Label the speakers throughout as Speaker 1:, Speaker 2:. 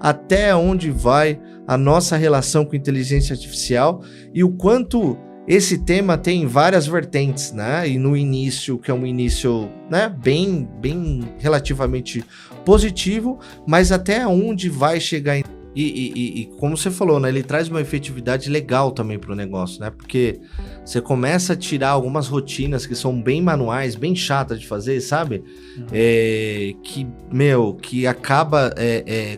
Speaker 1: até onde vai a nossa relação com inteligência artificial e o quanto esse tema tem várias vertentes, né? E no início, que é um início, né, bem relativamente positivo, mas até onde vai chegar e como você falou, né, ele traz uma efetividade legal também para o negócio, né? Porque você começa a tirar algumas rotinas que são bem manuais, bem chatas de fazer, sabe? Que acaba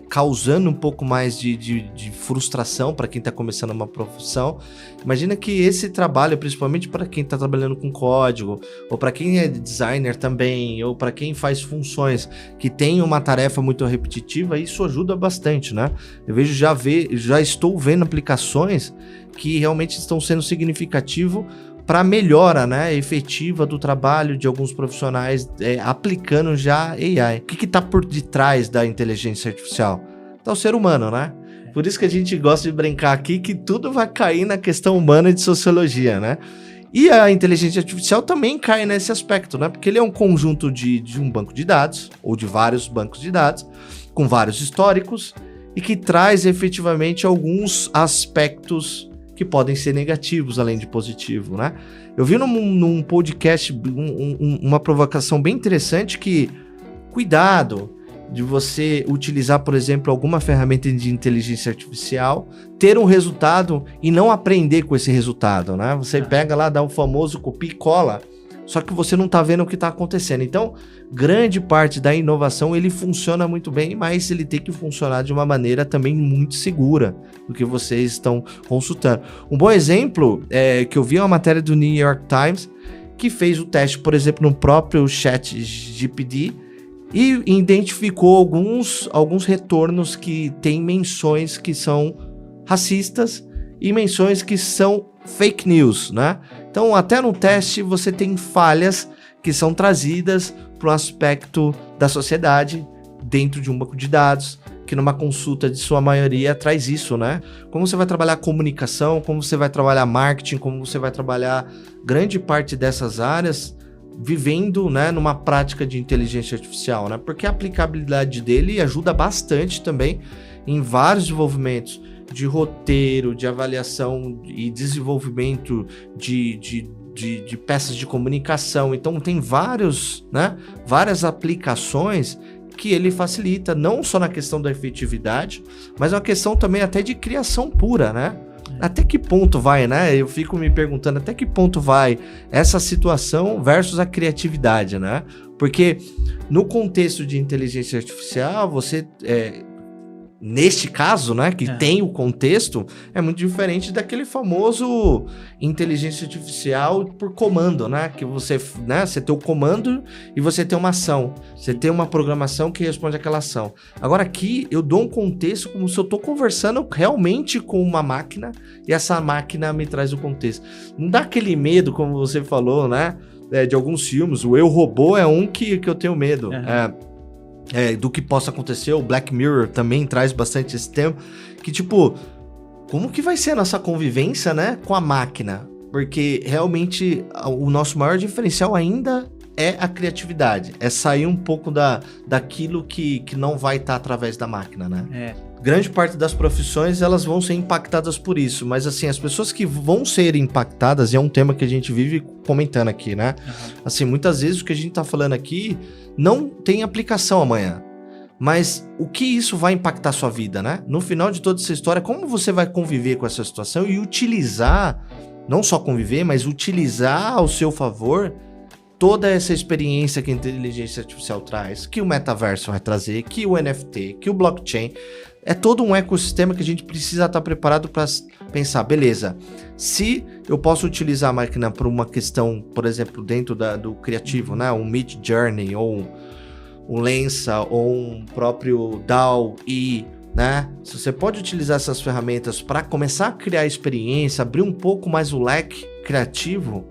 Speaker 1: causando um pouco mais de frustração para quem está começando uma profissão. Imagina que esse trabalho, principalmente para quem está trabalhando com código, ou para quem é designer também, ou para quem faz funções que tem uma tarefa muito repetitiva, isso ajuda bastante, né? Eu vejo, já estou vendo aplicações que realmente estão sendo significativos para a melhora, né, efetiva do trabalho de alguns profissionais aplicando já AI. O que está por detrás da inteligência artificial? Tá o ser humano, né? Por isso que a gente gosta de brincar aqui que tudo vai cair na questão humana e de sociologia, né? E a inteligência artificial também cai nesse aspecto, né? Porque ele é um conjunto de um banco de dados, ou de vários bancos de dados, com vários históricos, e que traz efetivamente alguns aspectos que podem ser negativos, além de positivo, né? Eu vi num podcast uma provocação bem interessante que, cuidado de você utilizar, por exemplo, alguma ferramenta de inteligência artificial, ter um resultado e não aprender com esse resultado, né? Você pega lá, dá o famoso copia e cola, só que você não tá vendo o que tá acontecendo. Então, grande parte da inovação, ele funciona muito bem, mas ele tem que funcionar de uma maneira também muito segura do que vocês estão consultando. Um bom exemplo é que eu vi uma matéria do New York Times que fez o teste, por exemplo, no próprio ChatGPT e identificou alguns retornos que têm menções que são racistas e menções que são fake news, né? Então, até no teste você tem falhas que são trazidas para o aspecto da sociedade dentro de um banco de dados, que numa consulta de sua maioria traz isso, né? Como você vai trabalhar comunicação, como você vai trabalhar marketing, como você vai trabalhar grande parte dessas áreas vivendo, né, numa prática de inteligência artificial, né? Porque a aplicabilidade dele ajuda bastante também em vários desenvolvimentos de roteiro, de avaliação e desenvolvimento de peças de comunicação. Então tem várias aplicações que ele facilita, não só na questão da efetividade, mas uma questão também até de criação pura, né? Até que ponto vai, né? Eu fico me perguntando até que ponto vai essa situação versus a criatividade, né? Porque no contexto de inteligência artificial, você... neste caso, né, que tem o contexto, é muito diferente daquele famoso inteligência artificial por comando, né, que você tem o comando e você tem uma ação, você tem uma programação que responde àquela ação. Agora aqui eu dou um contexto como se eu estou conversando realmente com uma máquina e essa máquina me traz o contexto. Não dá aquele medo, como você falou, né, de alguns filmes, o Eu, Robô é um que eu tenho medo. Do que possa acontecer. O Black Mirror também traz bastante esse tema, que tipo, como que vai ser a nossa convivência, né, com a máquina? Porque realmente o nosso maior diferencial ainda é a criatividade, é sair um pouco daquilo que não vai estar através da máquina, né? Grande parte das profissões, elas vão ser impactadas por isso, mas assim, as pessoas que vão ser impactadas, e é um tema que a gente vive comentando aqui, né? Assim, muitas vezes o que a gente tá falando aqui não tem aplicação amanhã, mas o que isso vai impactar a sua vida, né? No final de toda essa história, como você vai conviver com essa situação e utilizar, não só conviver, mas utilizar ao seu favor toda essa experiência que a inteligência artificial traz, que o metaverso vai trazer, que o NFT, que o blockchain. É todo um ecossistema que a gente precisa estar preparado para pensar, beleza, se eu posso utilizar a máquina para uma questão, por exemplo, dentro do criativo, né, um Midjourney, ou um Lensa, ou um próprio DALL-E, né, se você pode utilizar essas ferramentas para começar a criar experiência, abrir um pouco mais o leque criativo,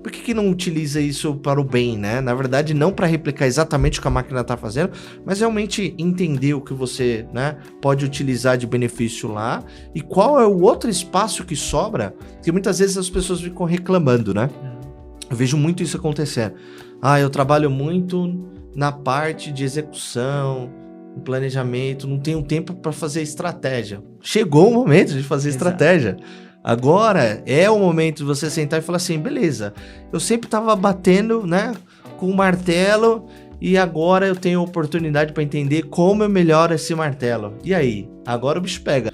Speaker 1: por que não utiliza isso para o bem, né? Na verdade, não para replicar exatamente o que a máquina está fazendo, mas realmente entender o que você, né, pode utilizar de benefício lá e qual é o outro espaço que sobra, que muitas vezes as pessoas ficam reclamando, né? Eu vejo muito isso acontecendo. Eu trabalho muito na parte de execução, um planejamento, não tenho tempo para fazer estratégia. Chegou o momento de fazer estratégia. Agora é o momento de você sentar e falar assim, beleza, eu sempre estava batendo, né, com o martelo e agora eu tenho a oportunidade para entender como eu melhoro esse martelo. E aí? Agora o bicho pega.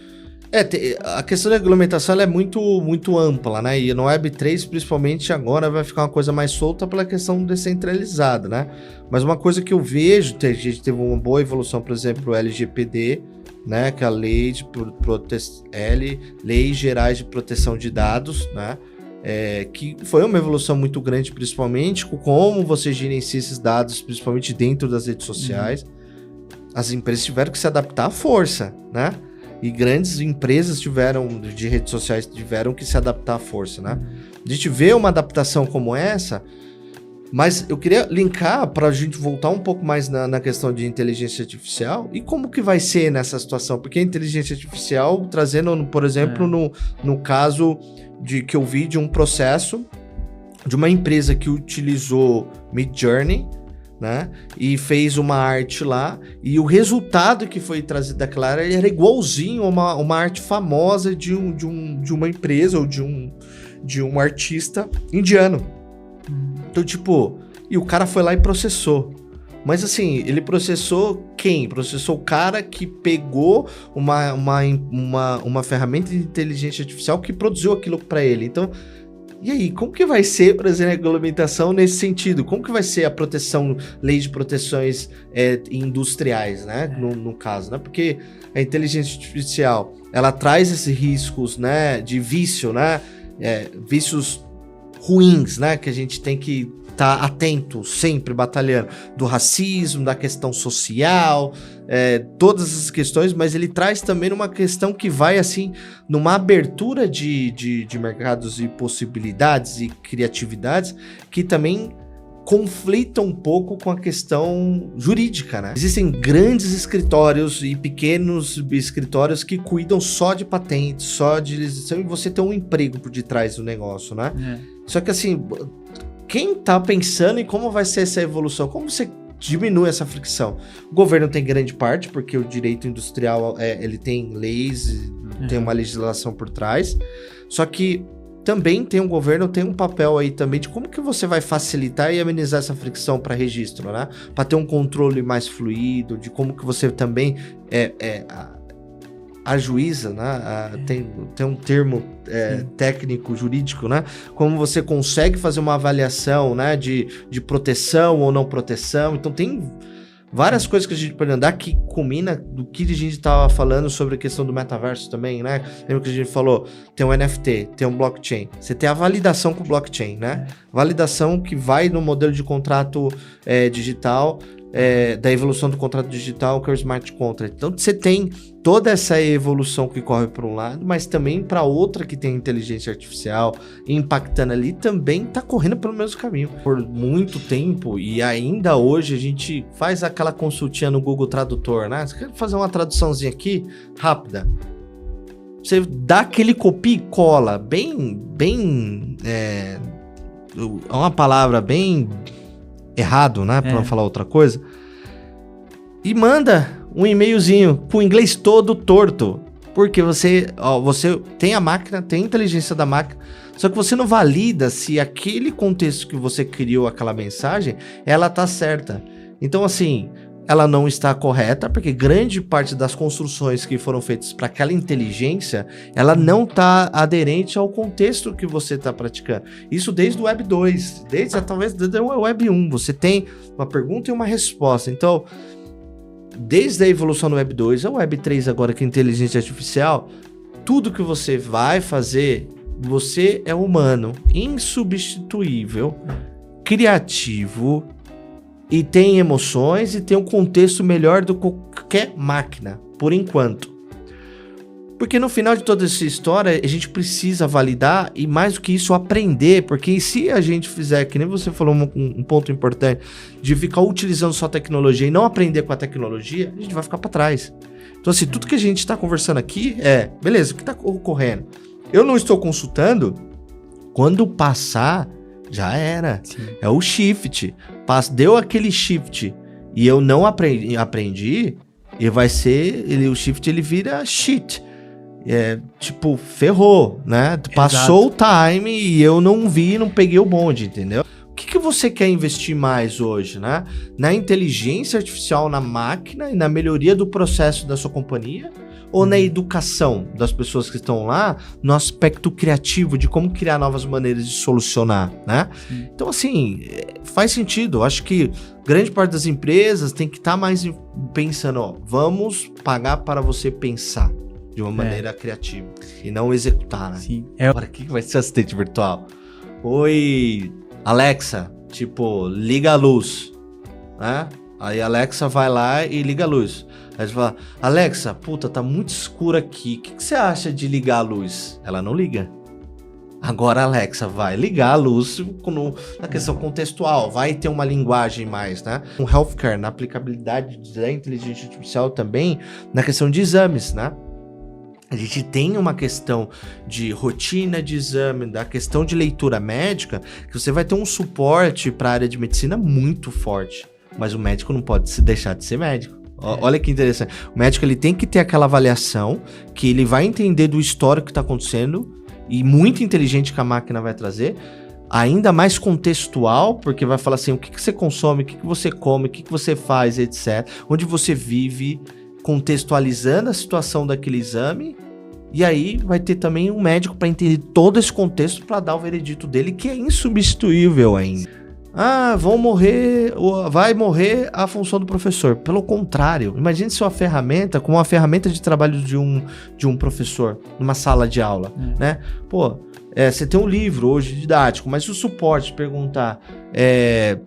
Speaker 1: A questão da regulamentação ela é muito, muito ampla, né? E no Web3, principalmente agora, vai ficar uma coisa mais solta pela questão descentralizada, né? Mas uma coisa que eu vejo, a gente teve uma boa evolução, por exemplo, o LGPD, né? Que é a Lei Gerais de Proteção de Dados, né? Que foi uma evolução muito grande, principalmente com como você gerencia esses dados, principalmente dentro das redes sociais. As empresas tiveram que se adaptar à força, né? E grandes empresas de redes sociais tiveram que se adaptar à força, né? A gente vê uma adaptação como essa, mas eu queria linkar para a gente voltar um pouco mais na questão de inteligência artificial e como que vai ser nessa situação, porque a inteligência artificial, trazendo, por exemplo, no caso que eu vi de um processo de uma empresa que utilizou Midjourney, né? E fez uma arte lá, e o resultado que foi trazido daquela área era igualzinho a uma arte famosa de uma empresa ou de um artista indiano. Então, tipo, e o cara foi lá e processou. Mas assim, ele processou quem? Processou o cara que pegou uma ferramenta de inteligência artificial que produziu aquilo para ele. Então, e aí, como que vai ser, por exemplo, a regulamentação nesse sentido? Como que vai ser a proteção, lei de proteções industriais, né? No caso, né? Porque a inteligência artificial, ela traz esses riscos, né? De vício, né? Vícios ruins, né? Que a gente tem que estar atento, sempre batalhando, do racismo, da questão social, todas essas questões, mas ele traz também uma questão que vai, assim, numa abertura de mercados e possibilidades e criatividades que também conflita um pouco com a questão jurídica, né? Existem grandes escritórios e pequenos escritórios que cuidam só de patentes, só de legislação, e você tem um emprego por detrás do negócio, né? Só que, assim, quem tá pensando em como vai ser essa evolução? Como você diminui essa fricção? O governo tem grande parte, porque o direito industrial, ele tem leis, tem uma legislação por trás. Só que também tem um governo, tem um papel aí também de como que você vai facilitar e amenizar essa fricção para registro, né? Para ter um controle mais fluido, de como que você também ajuiza, né? Tem um termo técnico, jurídico, né? Como você consegue fazer uma avaliação, né? De proteção ou não proteção. Então tem várias coisas que a gente pode andar que culmina do que a gente estava falando sobre a questão do metaverso também, né? Lembra que a gente falou? Tem um NFT, tem um blockchain. Você tem a validação com o blockchain, né? Validação que vai no modelo de contrato digital, da evolução do contrato digital, que é o smart contract. Então você tem toda essa evolução que corre para um lado, mas também para outra que tem inteligência artificial impactando ali, também está correndo pelo mesmo caminho. Por muito tempo, e ainda hoje a gente faz aquela consultinha no Google Tradutor, né? Você quer fazer uma traduçãozinha aqui, rápida. Você dá aquele copia e cola, bem é uma palavra bem errado, né? Pra não falar outra coisa. E manda um e-mailzinho com o inglês todo torto. Porque você tem a máquina, tem a inteligência da máquina, só que você não valida se aquele contexto que você criou aquela mensagem, ela tá certa. Então, assim, ela não está correta, porque grande parte das construções que foram feitas para aquela inteligência, ela não está aderente ao contexto que você está praticando. Isso desde o Web 2, talvez desde o Web 1. Você tem uma pergunta e uma resposta. Então, desde a evolução do Web 2 ao Web 3 agora, que é inteligência artificial, tudo que você vai fazer, você é humano, insubstituível, criativo, e tem emoções e tem um contexto melhor do que qualquer máquina, por enquanto. Porque no final de toda essa história, a gente precisa validar e, mais do que isso, aprender. Porque se a gente fizer, que nem você falou um ponto importante, de ficar utilizando só tecnologia e não aprender com a tecnologia, a gente vai ficar para trás. Então, assim, tudo que a gente está conversando aqui beleza, o que está ocorrendo? Eu não estou consultando, quando passar, já era. Sim. É o shift. Deu aquele shift e eu não aprendi, E vai ser, o shift ele vira shit. Tipo, ferrou, né? Passou o time e eu não vi, não peguei o bonde, entendeu? O que você quer investir mais hoje, né? Na inteligência artificial na máquina e na melhoria do processo da sua companhia? Ou na educação das pessoas que estão lá, no aspecto criativo de como criar novas maneiras de solucionar, né? Então, assim, faz sentido. Eu acho que grande parte das empresas tem que estar mais pensando, ó, vamos pagar para você pensar de uma maneira criativa e não executar, né?
Speaker 2: Sim.
Speaker 1: Agora, o que vai ser assistente virtual? Oi, Alexa, tipo, liga a luz, né? Aí a Alexa vai lá e liga a luz. Aí você fala, Alexa, puta, tá muito escuro aqui. O que você acha de ligar a luz? Ela não liga. Agora a Alexa vai ligar a luz na questão contextual, vai ter uma linguagem mais, né? Um healthcare, na aplicabilidade da inteligência artificial também, na questão de exames, né? A gente tem uma questão de rotina de exame, da questão de leitura médica, que você vai ter um suporte para a área de medicina muito forte. Mas o médico não pode se deixar de ser médico. Olha que interessante. O médico ele tem que ter aquela avaliação que ele vai entender do histórico que está acontecendo e muito inteligente que a máquina vai trazer, ainda mais contextual, porque vai falar assim, o que você consome, o que você come, o que você faz, etc. Onde você vive, contextualizando a situação daquele exame. E aí vai ter também um médico para entender todo esse contexto para dar o veredito dele, que é insubstituível ainda. Ah, vai morrer a função do professor. Pelo contrário, imagine se uma ferramenta, como uma ferramenta de trabalho de um professor, numa sala de aula, né? Pô, você tem um livro hoje didático, mas se o suporte perguntar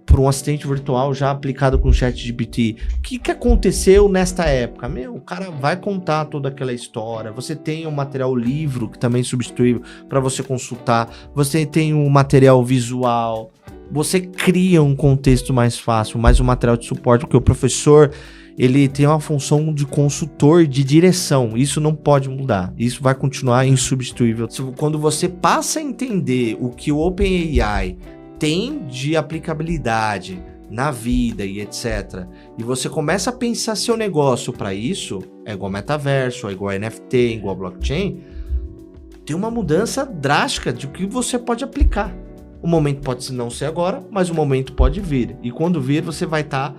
Speaker 1: para um assistente virtual já aplicado com o ChatGPT, o que aconteceu nesta época? O cara vai contar toda aquela história. Você tem um material livro, que também é substituível, para você consultar. Você tem um material visual. Você cria um contexto mais fácil, mais um material de suporte, porque o professor, ele tem uma função de consultor, de direção. Isso não pode mudar. Isso vai continuar insubstituível. Quando você passa a entender o que o OpenAI tem de aplicabilidade na vida e etc., e você começa a pensar seu negócio para isso, é igual metaverso, é igual NFT, é igual blockchain, tem uma mudança drástica de o que você pode aplicar. O momento pode não ser agora, mas o momento pode vir. E quando vir, você vai estar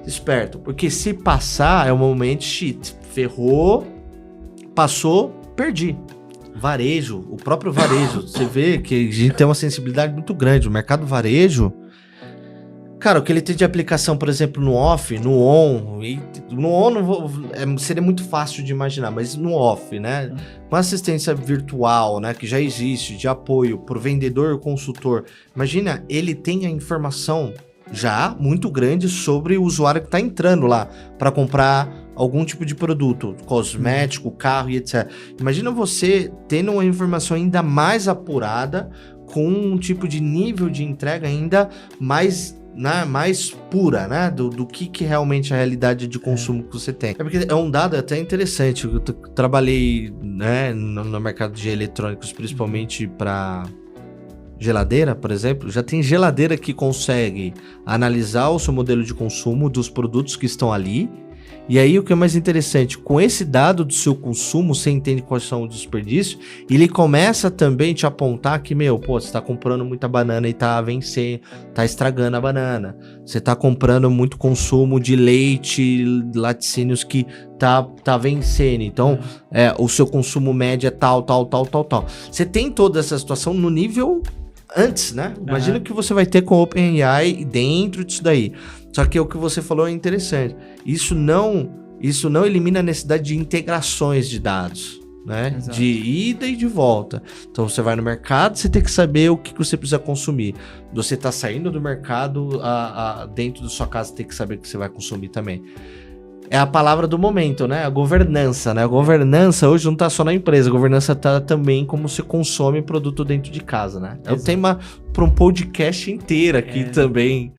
Speaker 1: esperto. Porque se passar, é um momento shit. Ferrou, passou, perdi. Varejo, o próprio varejo. Você vê que a gente tem uma sensibilidade muito grande. O mercado varejo, cara, o que ele tem de aplicação, por exemplo, no off, no on, no on seria muito fácil de imaginar, mas no off, né? Com assistência virtual, né, que já existe, de apoio para o vendedor e consultor. Imagina, ele tem a informação já muito grande sobre o usuário que está entrando lá para comprar algum tipo de produto, cosmético, carro e etc. Imagina você tendo uma informação ainda mais apurada, com um tipo de nível de entrega ainda mais pura, né? Do que realmente é a realidade de consumo que você tem. Porque é um dado até interessante. Eu trabalhei, né, no mercado de eletrônicos, principalmente para geladeira, por exemplo. Já tem geladeira que consegue analisar o seu modelo de consumo dos produtos que estão ali. E aí o que é mais interessante, com esse dado do seu consumo, você entende quais são os desperdícios, e ele começa também a te apontar que, você tá comprando muita banana e tá vencendo, tá estragando a banana. Você tá comprando muito consumo de leite, laticínios que tá vencendo. Então, o seu consumo médio é tal. Você tem toda essa situação no nível antes, né? Imagina o que você vai ter com o OpenAI dentro disso daí. Só que o que você falou é interessante. Isso não elimina a necessidade de integrações de dados, né? Exato. De ida e de volta. Então você vai no mercado, você tem que saber o que você precisa consumir. Você está saindo do mercado, dentro da sua casa, tem que saber o que você vai consumir também. É a palavra do momento, né? A governança, né? A governança hoje não está só na empresa, a governança está também como você consome produto dentro de casa, né? É um tema para um podcast inteiro aqui também.